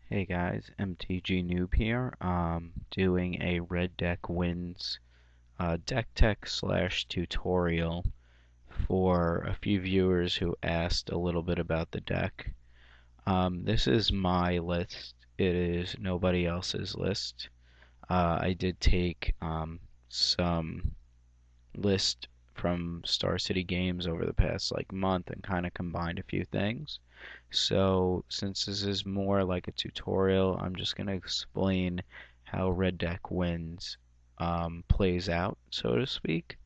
Hey guys, MTG Noob here. Doing a Red Deck Wins deck tech slash tutorial for a few viewers who asked a little bit about the deck. This is my list. It is nobody else's list. I did take some list from Star City Games over the past month and kind of combined a few things. So since this is more like a tutorial, I'm just going to explain how Red Deck Wins plays out, so to speak.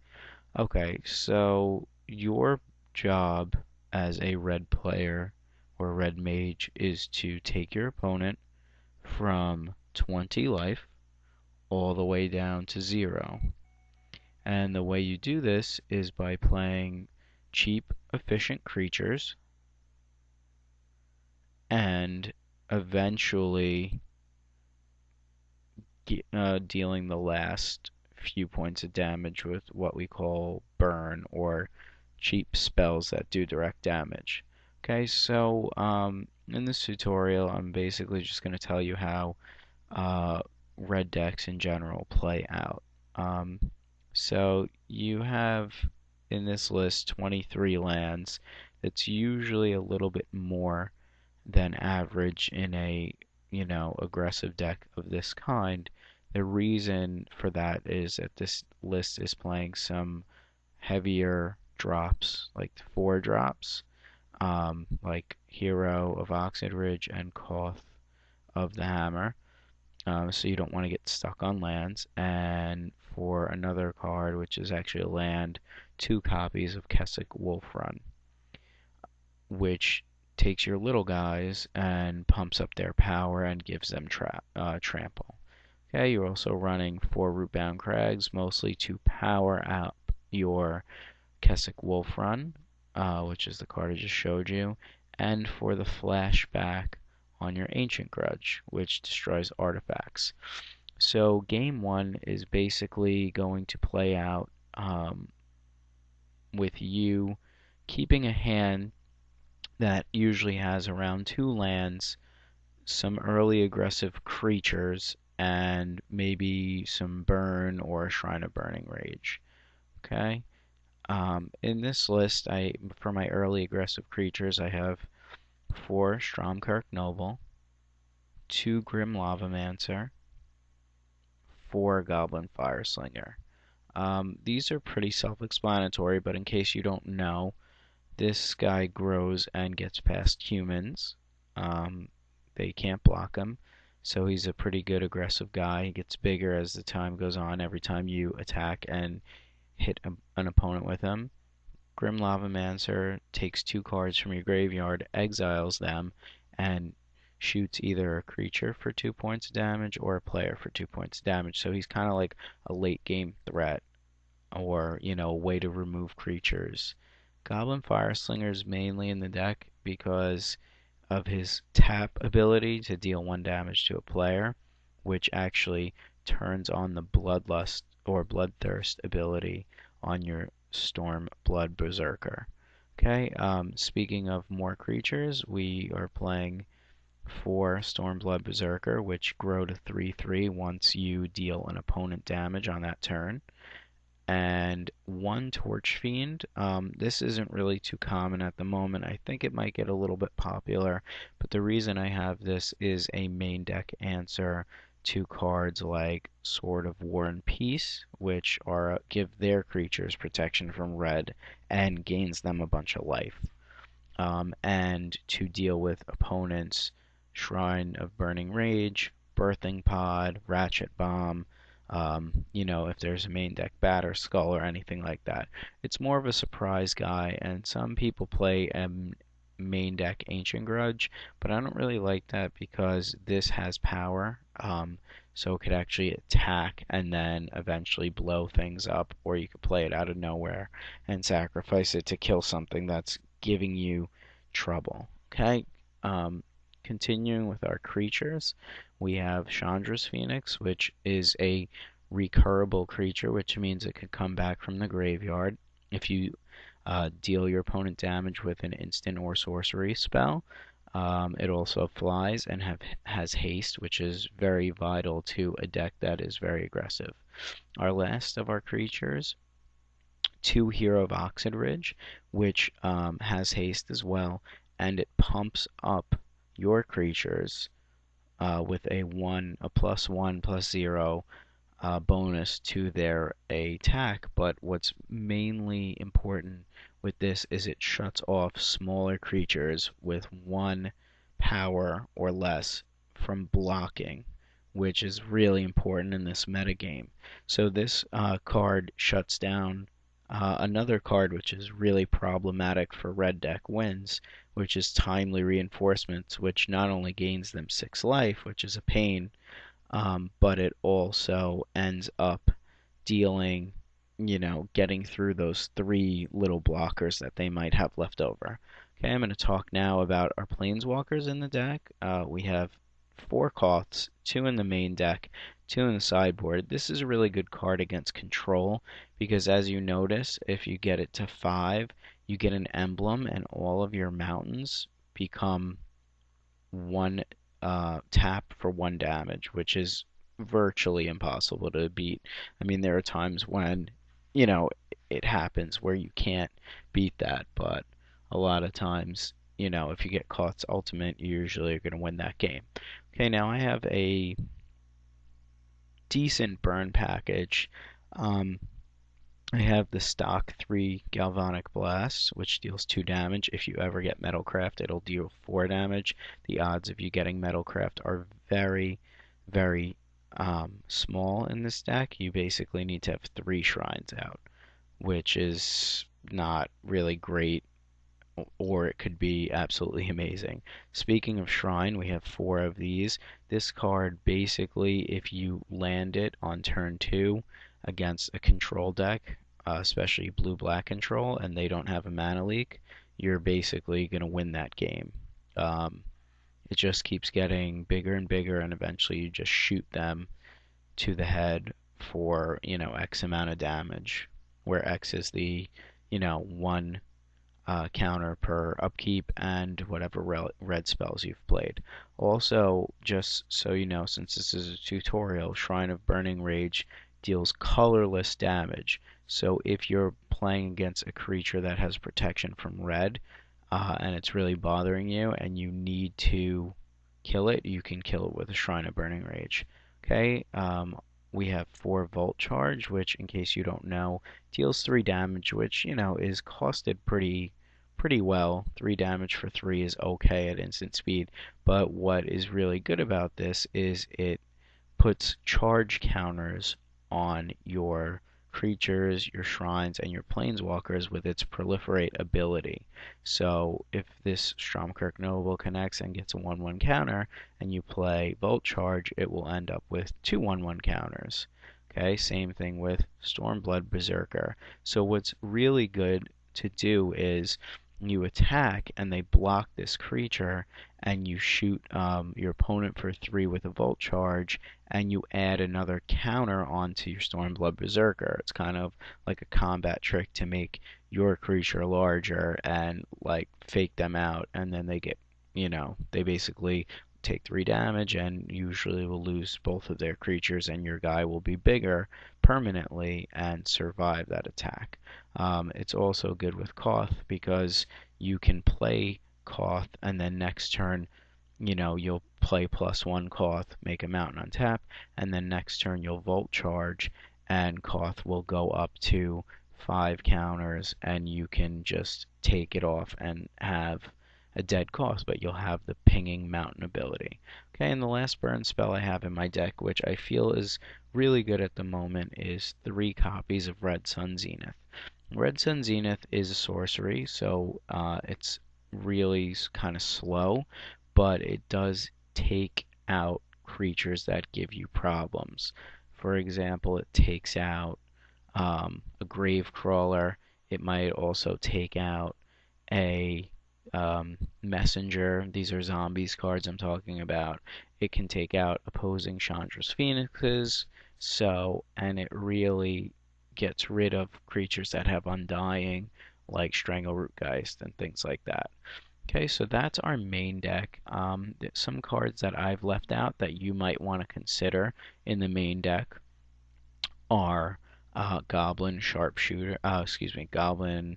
Okay, so your job as a red player or red mage is to take your opponent from 20 life all the way down to 0. And the way you do this is by playing cheap, efficient creatures and eventually dealing the last few points of damage with what we call burn or cheap spells that do direct damage. Okay, so in this tutorial, I'm basically just going to tell you how red decks in general play out. So you have in this list 23 lands. It's usually a little bit more than average in a aggressive deck of this kind. The reason for that is that this list is playing some heavier drops, like 4 drops, like Hero of Oxid Ridge and Koth of the Hammer. So you don't want to get stuck on lands. And for another card, which is actually a land, 2 copies of Kessig Wolfrun, which takes your little guys and pumps up their power and gives them trample. Okay, you're also running 4 rootbound crags, mostly to power up your Kessig Wolfrun, which is the card I just showed you, and for the flashback on your ancient grudge, which destroys artifacts. So game 1 is basically going to play out with you keeping a hand that usually has around 2 lands, some early aggressive creatures, and maybe some burn or a Shrine of Burning Rage. Okay. In this list, for my early aggressive creatures, I have 4 stromkirk noble, 2 grim lavamancer, 4 goblin fireslinger. These are pretty self-explanatory, but in case you don't know, this guy grows and gets past humans. They can't block him, so he's a pretty good aggressive guy. He gets bigger as the time goes on, every time you attack and hit an opponent with him. Grim Lavamancer takes 2 cards from your graveyard, exiles them, and shoots either a creature for 2 points of damage or a player for 2 points of damage. So he's kind of like a late game threat or, a way to remove creatures. Goblin Fireslinger is mainly in the deck because of his tap ability to deal 1 damage to a player, which actually turns on the Bloodlust or Bloodthirst ability on your stormblood berserker. Okay, speaking of more creatures, we are playing 4 stormblood berserker, which grow to 3/3 once you deal an opponent damage on that turn, and 1 torch fiend. This isn't really too common at the moment. I think it might get a little bit popular, but the reason I have this is a main deck answer to cards like Sword of War and Peace, which give their creatures protection from red and gains them a bunch of life. And to deal with opponents, Shrine of Burning Rage, Birthing Pod, Ratchet Bomb, if there's a main deck bat or skull or anything like that. It's more of a surprise guy, and some people play a main deck Ancient Grudge, but I don't really like that because this has power, so it could actually attack and then eventually blow things up, or you could play it out of nowhere and sacrifice it to kill something that's giving you trouble. Okay, continuing with our creatures, we have Chandra's Phoenix, which is a recurable creature, which means it could come back from the graveyard if you deal your opponent damage with an instant or sorcery spell. It also flies and has haste, which is very vital to a deck that is very aggressive. Our last of our creatures, 2 Hero of Oxid Ridge, which has haste as well, and it pumps up your creatures with a +1/+0 bonus to their attack. But what's mainly important with this is it shuts off smaller creatures with 1 power or less from blocking, which is really important in this metagame. So this card shuts down another card which is really problematic for red deck wins, which is timely reinforcements, which not only gains them 6 life, which is a pain, but it also ends up dealing, getting through those 3 little blockers that they might have left over. Okay, I'm going to talk now about our planeswalkers in the deck. We have 4 koths, 2 in the main deck, 2 in the sideboard. This is a really good card against control because, as you notice, if you get it to 5, you get an emblem and all of your mountains become 1 tap for 1 damage, which is virtually impossible to beat. I mean, there are times when, you know, it happens where you can't beat that, but a lot of times, if you get Koth's ultimate, you usually are going to win that game. Okay, now I have a decent burn package. Um, I have the stock 3 galvanic blast, which deals 2 damage. If you ever get metalcraft, it'll deal 4 damage. The odds of you getting metalcraft are very, very small in this deck. You basically need to have 3 shrines out, which is not really great, or it could be absolutely amazing. Speaking of shrine, we have 4 of these. This card basically, if you land it on turn 2 against a control deck, especially blue-black control, and they don't have a mana leak, you're basically going to win that game. It just keeps getting bigger and bigger, and eventually you just shoot them to the head for, X amount of damage, where X is the, 1 counter per upkeep and whatever red spells you've played. Also, just so you know, since this is a tutorial, Shrine of Burning Rage deals colorless damage. So if you're playing against a creature that has protection from red, and it's really bothering you and you need to kill it, you can kill it with a Shrine of Burning Rage. Okay, we have 4 Volt Charge, which, in case you don't know, deals 3 damage, which, is costed pretty well. 3 damage for 3 is okay at instant speed, but what is really good about this is it puts charge counters on your creatures, your shrines, and your planeswalkers with its proliferate ability. So if this Stromkirk Noble connects and gets a 1/1 counter, and you play Volt Charge, it will end up with 2 1/1 counters. Okay, same thing with Stormblood Berserker. So what's really good to do is you attack and they block this creature, and you shoot your opponent for 3 with a Volt Charge, and you add another counter onto your Stormblood Berserker. It's kind of like a combat trick to make your creature larger and like fake them out, and then they basically take 3 damage and usually will lose both of their creatures, and your guy will be bigger permanently and survive that attack. It's also good with Koth because you can play Koth and then next turn, you'll play +1 Koth, make a mountain on tap, and then next turn you'll Volt Charge and Koth will go up to 5 counters, and you can just take it off and have a dead Koth, but you'll have the pinging mountain ability. Okay, and the last burn spell I have in my deck, which I feel is really good at the moment, is 3 copies of Red Sun Zenith. Red Sun Zenith is a sorcery, so it's really kind of slow, but it does take out creatures that give you problems. For example, it takes out a grave crawler. It might also take out a messenger. These are zombies cards I'm talking about. It can take out opposing chandras phoenixes. And it really gets rid of creatures that have undying, like Stranglerootgeist and things like that. Okay, so that's our main deck. Some cards that I've left out that you might want to consider in the main deck are Goblin Sharpshooter. Excuse me, Goblin.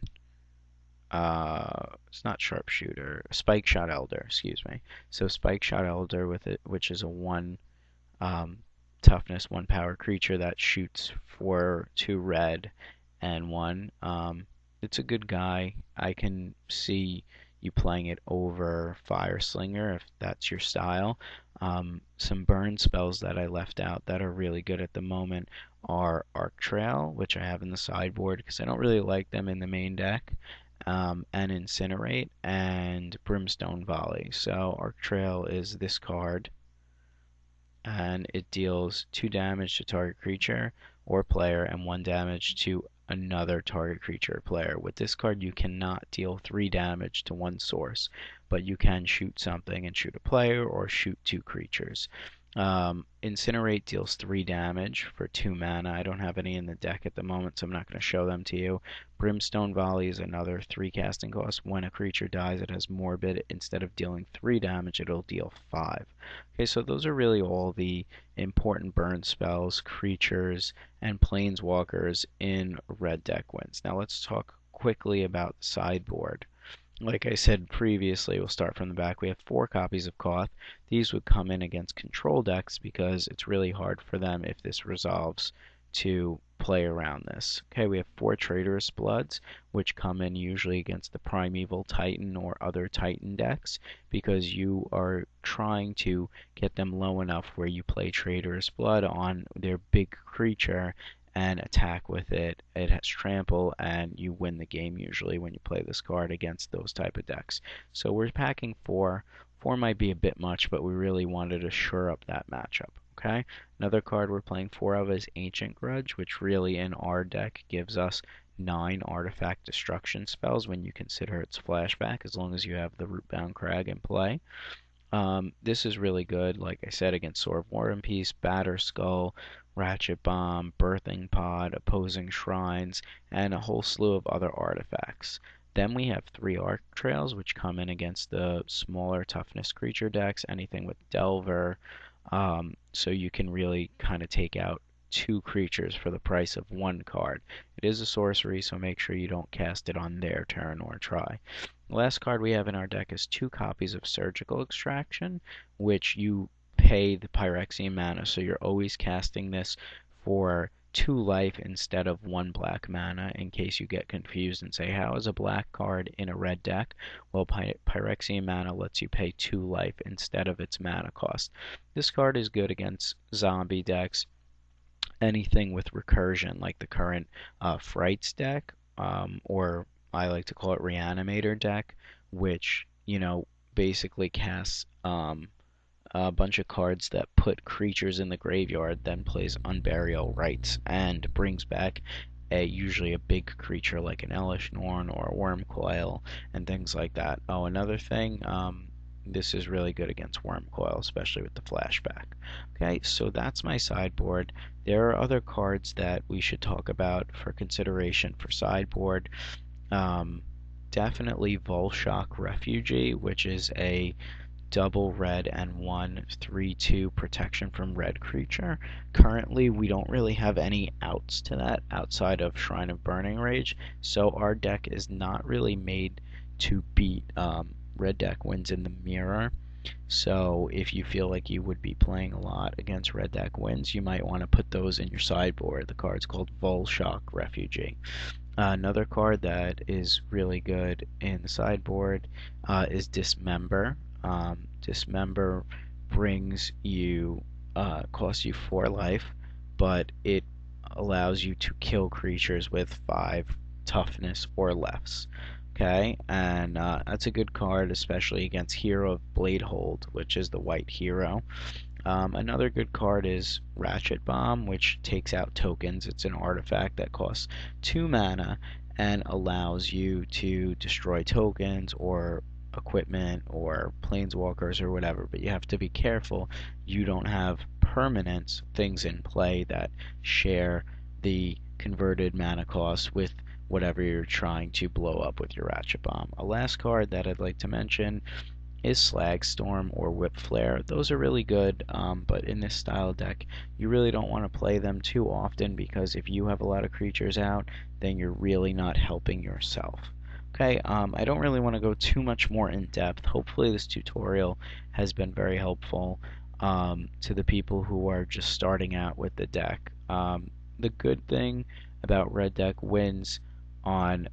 It's not Sharpshooter. Spike Shot Elder. Excuse me. So Spike Shot Elder with it, which is a one um, toughness, one power creature that shoots for 2 red and 1. It's a good guy. I can see you playing it over fireslinger if that's your style. Some burn spells that I left out that are really good at the moment are Arc Trail, which I have in the sideboard because I don't really like them in the main deck, and Incinerate and Brimstone Volley. So Arc Trail is this card, and it deals 2 damage to target creature or player and 1 damage to another target creature or player. With this card, you cannot deal 3 damage to one source, but you can shoot something and shoot a player or shoot 2 creatures. Incinerate deals 3 damage for 2 mana. I don't have any in the deck at the moment, so I'm not going to show them to you. Brimstone Volley is another 3 casting cost. When a creature dies, it has Morbid. Instead of dealing 3 damage, it'll deal 5. Okay, so those are really all the important burn spells, creatures, and planeswalkers in Red Deck wins. Now let's talk quickly about the sideboard. Like I said previously, we'll start from the back. We have 4 copies of Koth. These would come in against control decks because it's really hard for them, if this resolves, to play around this. Okay, we have 4 traitrous bloods, which come in usually against the primeval titan or other titan decks, because you are trying to get them low enough where you play traitorous blood on their big creature and attack with it. It has trample, and you win the game usually when you play this card against those type of decks. So we're packing 4. 4 might be a bit much, but we really wanted to shore up that matchup. Okay, another card we're playing 4 of is Ancient Grudge, which really in our deck gives us 9 artifact destruction spells when you consider its flashback, as long as you have the rootbound crag in play. This is really good, like I said, against Sword of War and Peace, Batter Skull, Ratchet Bomb, Birthing Pod, Opposing Shrines, and a whole slew of other artifacts. Then we have 3 Arc Trails, which come in against the smaller toughness creature decks, anything with Delver, so you can really kind of take out 2 creatures for the price of 1 card. It is a sorcery, so make sure you don't cast it on their turn or try. The last card we have in our deck is 2 copies of Surgical Extraction, which you pay the Phyrexian mana, so you're always casting this for 2 life instead of 1 black mana, in case you get confused and say, how is a black card in a red deck? Well, Phyrexian mana lets you pay 2 life instead of its mana cost. This card is good against zombie decks, anything with recursion, like the current Frights deck, or I like to call it Reanimator deck, which, basically casts a bunch of cards that put creatures in the graveyard, then plays Unburial Rites and brings back usually a big creature like an Elish Norn or a Wormcoil and things like that. Oh, another thing, this is really good against Wormcoil, especially with the flashback. Okay, so that's my sideboard. There are other cards that we should talk about for consideration for sideboard. Definitely Volshock Refugee, which is a double red and 1 3/2 protection from red creature. Currently, we don't really have any outs to that outside of Shrine of Burning Rage, so our deck is not really made to beat red deck wins in the mirror. So if you feel like you would be playing a lot against red deck wins, you might want to put those in your sideboard. The card's called Volshock Refugee. Another card that is really good in the sideboard is Dismember. Dismember brings you, costs you 4 life, but it allows you to kill creatures with 5 toughness or less. Okay, and that's a good card, especially against Hero of Bladehold, which is the white hero. Another good card is Ratchet Bomb, which takes out tokens. It's an artifact that costs 2 mana and allows you to destroy tokens or equipment or planeswalkers or whatever, but you have to be careful you don't have permanents, things in play that share the converted mana cost with whatever you're trying to blow up with your ratchet bomb. A last card that I'd like to mention is Slag Storm or Whip Flare. Those are really good, but in this style deck, you really don't want to play them too often because if you have a lot of creatures out, then you're really not helping yourself. Okay, I don't really want to go too much more in depth. Hopefully this tutorial has been very helpful to the people who are just starting out with the deck. The good thing about red deck wins on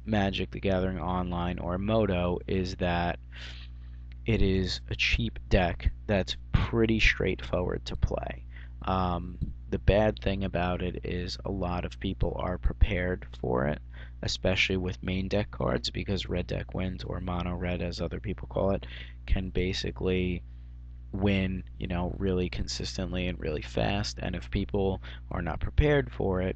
Magic the Gathering Online or Moto is that it is a cheap deck that's pretty straightforward to play. The bad thing about it is a lot of people are prepared for it, especially with main deck cards, because red deck wins, or mono red as other people call it, can basically win, really consistently and really fast. And if people are not prepared for it,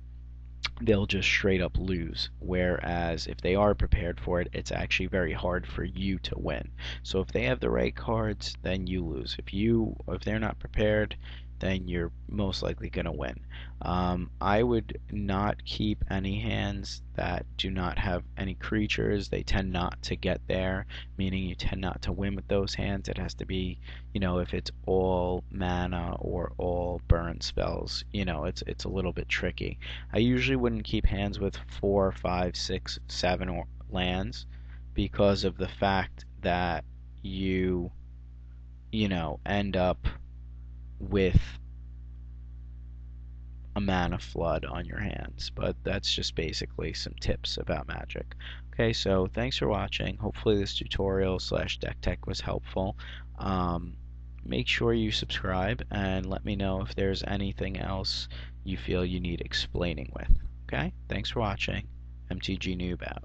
they'll just straight up lose. Whereas if they are prepared for it, it's actually very hard for you to win. So if they have the right cards, then you lose. If they're not prepared, then you're most likely going to win. I would not keep any hands that do not have any creatures. They tend not to get there, meaning you tend not to win with those hands. It has to be, if it's all mana or all burn spells, it's a little bit tricky. I usually wouldn't keep hands with 4, 5, 6, 7 lands because of the fact that you end up with a mana flood on your hands. But that's just basically some tips about Magic. Okay, so thanks for watching. Hopefully this tutorial / deck tech was helpful. Make sure you subscribe and let me know if there's anything else you feel you need explaining with. Okay, thanks for watching. MTG Noob out.